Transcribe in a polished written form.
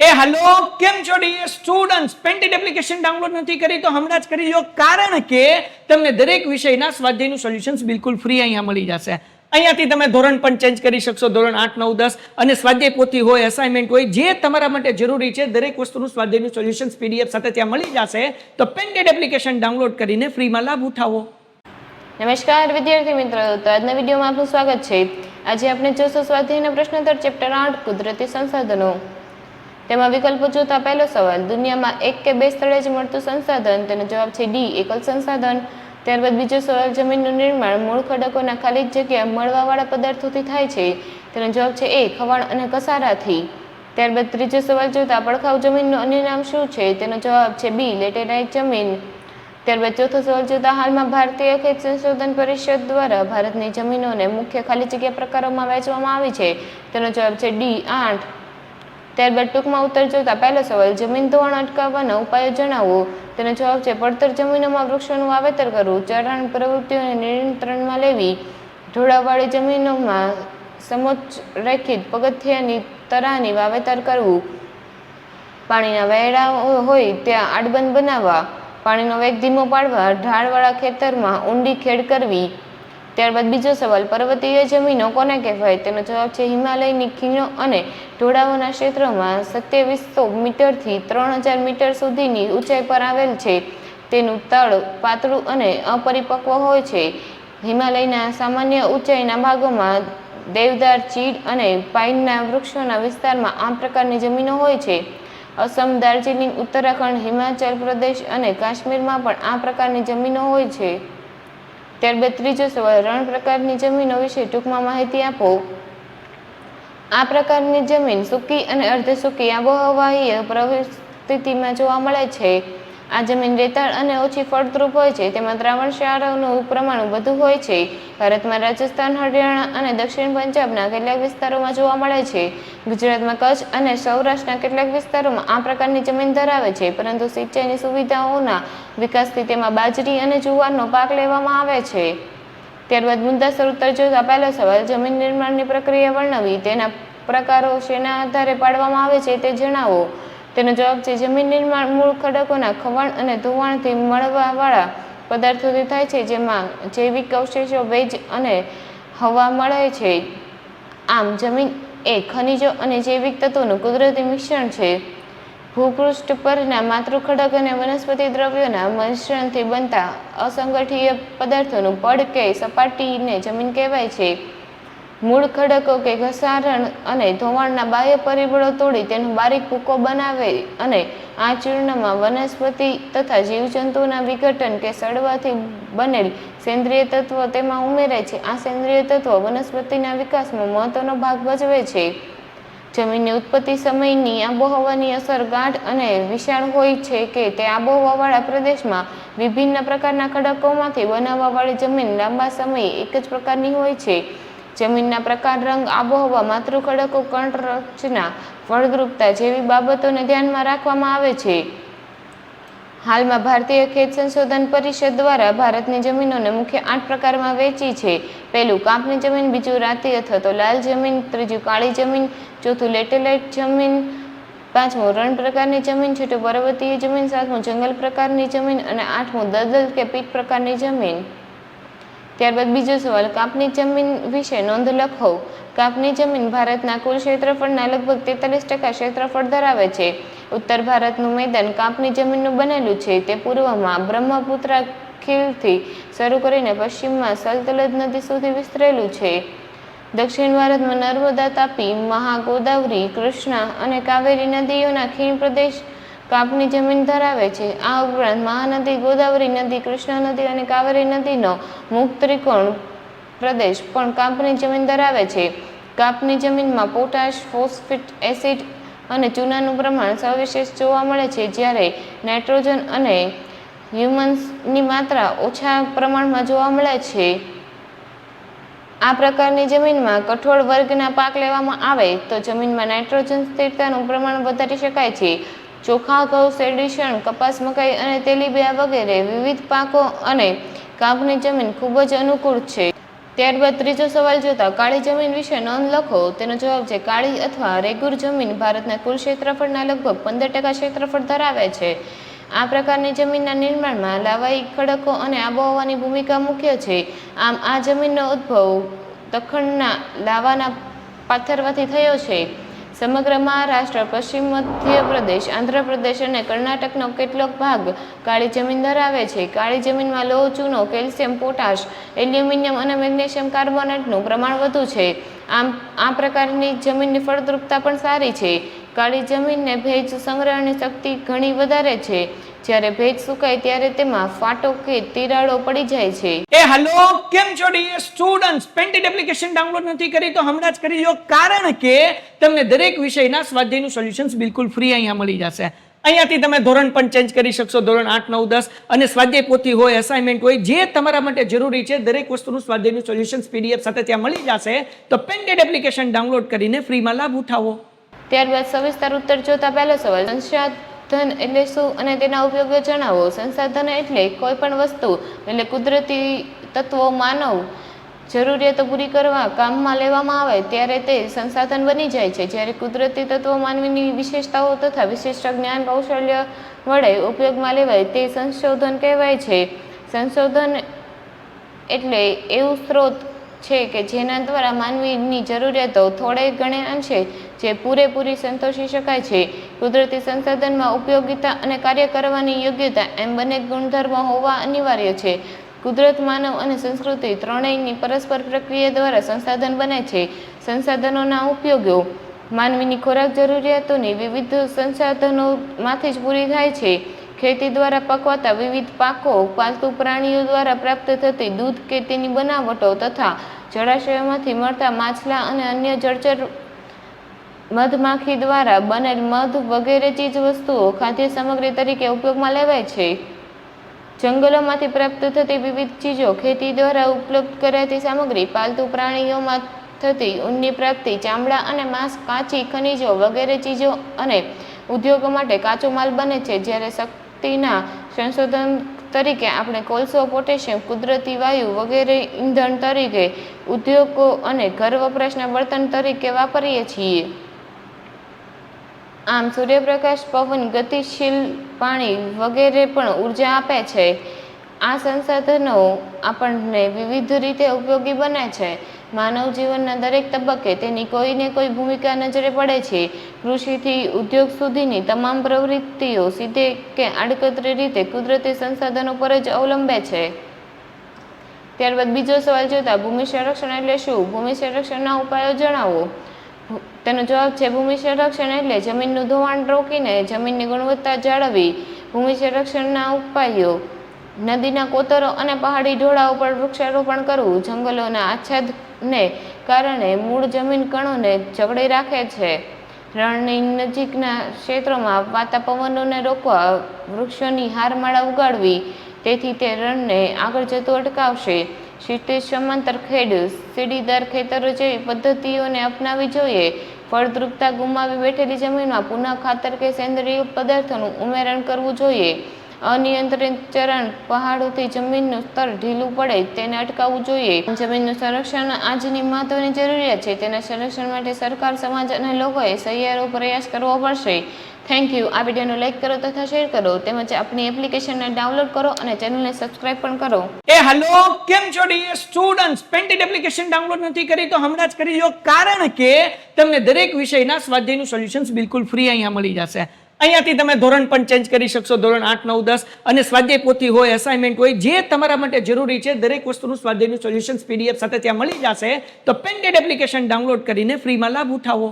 Hello કેમ છો dear students painted application download નથી કરી તો હમણાં જ કરી લો કારણ કે તમને દરેક વિષયના સ્વાધ્યાયનું સોલ્યુશન્સ બિલકુલ ફ્રી અહીંયા મળી જશે અહીંયાથી તમે ધોરણ પણ ચેન્જ કરી શકશો ધોરણ 8 9 10 અને સ્વાધ્યાય પોથી હોય અસાઇનમેન્ટ હોય જે તમારા માટે જરૂરી છે દરેક વસ્તુનું સ્વાધ્યાયનું સોલ્યુશન્સ પીડીએફ સાથે ત્યાં મળી જશે તો પેન્ટેડ એપ્લિકેશન ડાઉનલોડ કરીને ફ્રીમાં લાભ ઉઠાવો। નમસ્કાર વિદ્યાર્થી મિત્રો, તો આજના વિડીયોમાં આપનું સ્વાગત છે। આજે આપણે જોશું સ્વાધ્યાયના પ્રશ્નોત્તર ચેપ્ટર 8 કુદરતી સંસાધનો। તેમાં વિકલ્પો જોતા પહેલો સવાલ, દુનિયામાં એક કે બે સ્થળે જ મળતું સંસાધન, તેનો જવાબ છે ડી એકલ સંસાધન। ત્યારબાદ બીજો સવાલ, જમીનનું નિર્માણ મૂળ ખડકોના ખાલી જગ્યા મળવાવાળા પદાર્થોથી થાય છે, તેનો જવાબ છે એ ખવાણ અને કસારાથી। ત્યારબાદ ત્રીજો સવાલ જોતા પડખાઉ જમીનનું અન્ય નામ શું છે, તેનો જવાબ છે બી લેટેરાઇટ જમીન। ત્યારબાદ ચોથો સવાલ જોતા હાલમાં ભારતીય ખેત સંશોધન પરિષદ દ્વારા ભારતની જમીનોને મુખ્ય ખાલી જગ્યા પ્રકારોમાં વહેંચવામાં આવી છે, તેનો જવાબ છે ડી 8। ત્યારબાદ ટૂંકમાં ઉત્તર જોતા પહેલો સવાલ, જમીન ધોવાણ અટકાવવાના ઉપાયો જણાવો, તેનો જવાબ છે પડતર જમીનોમાં વૃક્ષોનું વાવેતર કરવું, ચરાણ પ્રવૃત્તિઓને નિયંત્રણમાં લેવી, ઢોળાવવાળી જમીનોમાં સમોચ્ચ રેખિત પગથિયાની તરાની વાવેતર કરવું, પાણીના વહેડા હોય ત્યાં આડબંધ બનાવવા, પાણીનો વેગ ધીમો પાડવા, ઢાળવાળા ખેતરમાં ઊંડી ખેડ કરવી। ત્યારબાદ બીજો સવાલ, પર્વતીય જમીનો કોને કહેવાય, તેનો જવાબ છે હિમાલયની ખીણો અને ઢોળાવોના ક્ષેત્રોમાં 2700 મીટરથી 3000 મીટર સુધીની ઊંચાઈ પર આવેલ છે, તેનું તળ પાતળું અને અપરિપક્વ હોય છે। હિમાલયના સામાન્ય ઊંચાઈના ભાગોમાં દેવદાર, ચીડ અને પાઇનના વૃક્ષોના વિસ્તારમાં આ પ્રકારની જમીનો હોય છે। અસમ, દાર્જિલિંગ, ઉત્તરાખંડ, હિમાચલ પ્રદેશ અને કાશ્મીરમાં પણ આ પ્રકારની જમીનો હોય છે। ત્યારબાદ ત્રીજો સવાલ, રણ પ્રકારની જમીનો વિશે ટૂંકમાં માહિતી આપો। આ પ્રકારની જમીન સૂકી અને અર્ધ સૂકી આબોહવાહીય પરિસ્થિતિમાં જોવા મળે છે। આ જમીન રેતાળ અને ઓછી ફળદ્રુપ હોય છે, તેમાં દ્રાવણ ક્ષારોનું પ્રમાણ વધુ હોય છે। ભારતમાં રાજસ્થાન, હરિયાણા અને દક્ષિણ પંજાબના કેટલાક વિસ્તારોમાં જોવા મળે છે। ગુજરાતમાં કચ્છ અને સૌરાષ્ટ્રના કેટલાક વિસ્તારોમાં આ પ્રકારની જમીન ધરાવે છે, પરંતુ સિંચાઈની સુવિધાઓના વિકાસથી તેમાં બાજરી અને જુવારનો પાક લેવામાં આવે છે। ત્યારબાદ મુદ્દાસર ઉત્તર જોતા પહેલો સવાલ, જમીન નિર્માણની પ્રક્રિયા વર્ણવી, તેના પ્રકારો શેના આધારે પાડવામાં આવે છે તે જણાવો, તેનો જવાબ છે જમીન નિર્માણ મૂળ ખડકોના ખવાણ અને ધોવાણથી મળવાવાળા પદાર્થોથી થાય છે, જેમાં જૈવિક અવશેષો, ભેજ અને હવા મળે છે। આમ જમીન એ ખનિજો અને જૈવિક તત્વોનું કુદરતી મિશ્રણ છે। ભૂપૃષ્ઠ પરના માતૃ ખડક અને વનસ્પતિ દ્રવ્યોના મિશ્રણથી બનતા અસંગઠીય પદાર્થોનું પડ કે સપાટીને જમીન કહેવાય છે। મૂળ ખડકો કે ઘસારણ અને ધોવાણના બાહ્ય પરિબળો તોડી તેનો બારીક ભૂકો બનાવે અને આ ચૂર્ણમાં વનસ્પતિ તથા જીવજંતુઓના વિઘટન કે સડવાથી બનેલ સેન્દ્રિય તત્વો તેમાં ઉમેરાય છે। આ સેન્દ્રિય તત્વો વનસ્પતિના વિકાસમાં મહત્વનો ભાગ ભજવે છે। જમીનની ઉત્પત્તિ સમયની આબોહવાની અસર ગાઢ અને વિશાળ હોય છે કે તે આબોહવાવાળા પ્રદેશમાં વિભિન્ન પ્રકારના ખડકોમાંથી બનાવવાવાળી જમીન લાંબા સમયે એક જ પ્રકારની હોય છે। જમીનના પ્રકાર, રંગ, આબોહવા, માતૃ ખડકો, કણ રચના, ફળદ્રુપતા જેવી બાબતોને ધ્યાનમાં રાખવામાં આવે છે। હાલમાં ભારતીય ખેત સંશોધન પરિષદ દ્વારા ભારતની જમીનોને મુખ્ય 8 પ્રકારમાં વહેંચી છે। પહેલું કાપની જમીન, બીજું રાતી અથવા તો લાલ જમીન, ત્રીજું કાળી જમીન, ચોથું લેટેરાઇટ જમીન, પાંચમું રણ પ્રકારની જમીન, છઠ્ઠું પર્વતીય જમીન, સાતમું જંગલ પ્રકારની જમીન અને આઠમું દલદલ કે પીટ પ્રકારની જમીન। ત્યારબાદ બીજો સવાલ, કાપની જમીન વિશે નોંધ લખો। કાપની જમીન ભારતના કુલ ક્ષેત્રફળના લગભગ 43% ક્ષેત્રફળ ધરાવે છે। ઉત્તર ભારતનું મેદાન કાપની જમીનનું બનેલું છે। તે પૂર્વમાં બ્રહ્મપુત્રા ખીણથી શરૂ કરીને પશ્ચિમમાં સતલજ નદી સુધી વિસ્તરેલું છે। દક્ષિણ ભારતમાં નર્મદા, તાપી, મહા, ગોદાવરી, કૃષ્ણા અને કાવેરી નદીઓના ખીણ પ્રદેશ કાપની જમીન ધરાવે છે। આ ઉપરાંત મહાનદી, ગોદાવરી નદી, કૃષ્ણા નદી અને કાવેરી નદીનો મુખ ત્રિકોણ પ્રદેશ પણ કાપની જમીન ધરાવે છે। કાપની જમીનમાં પોટાશ, ફોસ્ફેટ, એસિડ અને ચૂનાનું પ્રમાણ સવિશેષ જોવા મળે છે, જ્યારે નાઇટ્રોજન અને હ્યુમસની માત્રા ઓછા પ્રમાણમાં જોવા મળે છે। આ પ્રકારની જમીનમાં કઠોળ વર્ગના પાક લેવામાં આવે તો જમીનમાં નાઇટ્રોજન સ્થિરતાનું પ્રમાણ વધારી શકાય છે। ચોખા, ઘઉં, શેરડી, શણ, કપાસ, મકાઈ અને તેલીબિયાં વગેરે વિવિધ પાકો અને કાપની જમીન ખૂબ જ અનુકૂળ છે। ત્યારબાદ ત્રીજો સવાલ જોતા કાળી જમીન વિશે નોંધ લખો. તેનો જવાબ છે કાળી અથવા રેગુર જમીન ભારતના કુલ ક્ષેત્રફળના લગભગ 15% ક્ષેત્રફળ ધરાવે છે. આ પ્રકારની જમીનના નિર્માણમાં લાવાઈ ખડકો અને આબોહવાની ભૂમિકા મુખ્ય છે. આમ આ જમીનનો ઉદ્ભવ દખણના લાવાના પાથરવાથી થયો છે. સમગ્ર મહારાષ્ટ્ર, પશ્ચિમ મધ્યપ્રદેશ, આંધ્રપ્રદેશ અને કર્ણાટકનો કેટલોક ભાગ કાળી જમીન ધરાવે છે. કાળી જમીનમાં લોહ, ચૂનો, કેલ્શિયમ, પોટાશ, એલ્યુમિનિયમ અને મેગ્નેશિયમ કાર્બોનેટનું પ્રમાણ વધુ છે. આમ આ પ્રકારની જમીનની ફળદ્રુપતા પણ સારી છે. કાળી જમીનને ભેજ સંગ્રહની શક્તિ ઘણી વધારે છે. જ્યારે ભેજ સુકાય ત્યારે તેમાં ફાટો કે તિરાડો પડી જાય છે. હેલો, કેમ છો dear students? Painted application download નથી કરી તો હમણાં જ કરી લો, કારણ કે તમને દરેક વિષયના સ્વાધ્યાયનું સોલ્યુશન્સ બિલકુલ ફ્રી અહીંયા મળી જશે. અહીંયાથી તમે ધોરણ પણ ચેન્જ કરી શકશો, ધોરણ 8, 9, 10 અને સ્વાધ્યાય પોથી હોય, અસાઇનમેન્ટ હોય, જે તમારા માટે જરૂરી છે દરેક વસ્તુનું સ્વાધ્યાયનું સોલ્યુશન્સ PDF સાથે ત્યાં મળી જશે. તો પેન્ટેડ એપ્લિકેશન ડાઉનલોડ કરીને ફ્રીમાં લાભ ઉઠાવો. ત્યારબાદ સવિસ્તાર ઉત્તર જોતા પહેલો સવાલ, સંસાધન એટલે શું અને તેના ઉપયોગો જણાવો. સંસાધન એટલે કોઈ પણ વસ્તુ એટલે કુદરતી તત્વો માનવ જરૂરિયાતો પૂરી કરવા કામમાં લેવામાં આવે ત્યારે તે સંસાધન બની જાય છે. જ્યારે કુદરતી તત્વો માનવીની વિશેષતાઓ તથા વિશિષ્ટ જ્ઞાન કૌશલ્ય વડે ઉપયોગમાં લેવાય તે સંશોધન કહેવાય છે. સંશોધન એટલે એવું સ્ત્રોત છે કે જેના દ્વારા માનવીની જરૂરિયાતો થોડે ઘણે અંશે જે પૂરેપૂરી સંતોષી શકાય છે. કુદરતી સંસાધનમાં ઉપયોગિતા અને કાર્ય કરવાની યોગ્યતા એમ બંને ગુણધર્મો હોવા અનિવાર્ય છે. કુદરત, માનવ અને સંસ્કૃતિ ત્રણેયની પરસ્પર પ્રક્રિયા દ્વારા સંસાધન બને છે. સંસાધનોના ઉપયોગો માનવીની ખોરાક જરૂરિયાતોની વિવિધ સંસાધનોમાંથી જ પૂરી થાય છે. ખેતી દ્વારા પકવાતા વિવિધ પાકો, પાલતુ પ્રાણીઓ દ્વારા પ્રાપ્ત થતી દૂધ કે તેની બનાવટો તથા જળાશયોમાંથી મળતા માછલા અને અન્ય જળચર મધમાખી દ્વારા બનેલ મધ વગેરે ચીજ વસ્તુઓ ખાદ્ય સામગ્રી તરીકે ઉપયોગમાં લેવાય છે. જંગલોમાંથી પ્રાપ્ત થતી વિવિધ ચીજો, ખેતી દ્વારા ઉપલબ્ધ કરાતી સામગ્રી, પાલતુ પ્રાણીઓમાં થતી ઊનની પ્રાપ્તિ, ચામડા અને માંસ, કાચી ખનિજો વગેરે ચીજો અને ઉદ્યોગો માટે કાચો માલ બને છે. જ્યારે શક્તિના સંશોધન તરીકે આપણે કોલસો, પોટેશિયમ, કુદરતી વાયુ વગેરે ઈંધણ તરીકે ઉદ્યોગો અને ઘર વપરાશના બળતણ તરીકે વાપરીએ છીએ. આમ સૂર્યપ્રકાશ, પવન, ગતિશીલ પાણી વગેરે પણ ઉર્જા આપે છે. આ સંસાધનો આપણને વિવિધ રીતે ઉપયોગી બને છે. માનવ જીવનના દરેક તબક્કે તેની કોઈને કોઈ ભૂમિકા નજરે પડે છે. કૃષિથી ઉદ્યોગ સુધીની તમામ પ્રવૃત્તિઓ સીધે કે આડકતરી રીતે કુદરતી સંસાધનો પર જ અવલંબે છે. ત્યારબાદ બીજો સવાલ જોતા ભૂમિ સંરક્ષણ એટલે શું? ભૂમિ સંરક્ષણના ઉપાયો જણાવો. તેનો જવાબ છે ભૂમિ સંરક્ષણ એટલે જમીનનું ધોવાણ રોકીને જમીનની ગુણવત્તા જાળવવી. ભૂમિ સંરક્ષણના ઉપાયો નદીના કોતરો અને પહાડી ઢોળાવ પર વૃક્ષારોપણ કરવું. જંગલોના આચ્છાદને કારણે મૂળ જમીન કણોને જકડી રાખે છે. રણની નજીકના ક્ષેત્રોમાં વાતા પવનોને રોકવા વૃક્ષોની હારમાળા ઉગાડવી, તેથી તે રણને આગળ જતું અટકાવશે. ક્ષિતિજ સમાંતર ખેડ, સીડીદાર ખેતરો જેવી પદ્ધતિઓને અપનાવી જોઈએ. ફળદ્રુપતા ગુમાવી બેઠેલી જમીનમાં પુનઃ ખાતર કે સેન્દ્રિય પદાર્થોનું ઉમેરણ કરવું જોઈએ. અનિયંત્રિત ચરણ પહાડોથી જમીનનું સ્તર ઢીલું પડે તેને અટકાવવું જોઈએ. જમીનનું સંરક્ષણ આજની મહત્વની જરૂરિયાત છે. તેના સંરક્ષણ માટે સરકાર, સમાજ અને લોકોએ સહિયારો પ્રયાસ કરવો પડશે. Thank you. આ વિડીયોને લાઈક કરો તથા શેર કરો, તેમજ આપણી એપ્લિકેશનને ડાઉનલોડ કરો અને ચેનલને સબસ્ક્રાઇબ પણ કરો. હેલો, કેમ છો dear students? Painted application download નથી કરી તો હમણાં જ કરી લો, કારણ કે તમને દરેક વિષયના સ્વાધ્યાયનું સોલ્યુશન્સ બિલકુલ ફ્રી અહીંયા મળી જશે. અહીંયાથી તમે ધોરણ પણ ચેન્જ કરી શકશો, ધોરણ 8, 9, 10 અને સ્વાધ્યાય પોથી હોય, અસાઇનમેન્ટ હોય, જે તમારા માટે જરૂરી છે દરેક વસ્તુનું સ્વાધ્યાયનું સોલ્યુશન્સ PDF સાથે ત્યાં મળી જશે. તો પેન્ટેડ એપ્લિકેશન ડાઉનલોડ કરીને ફ્રીમાં લાભ ઉઠાવો.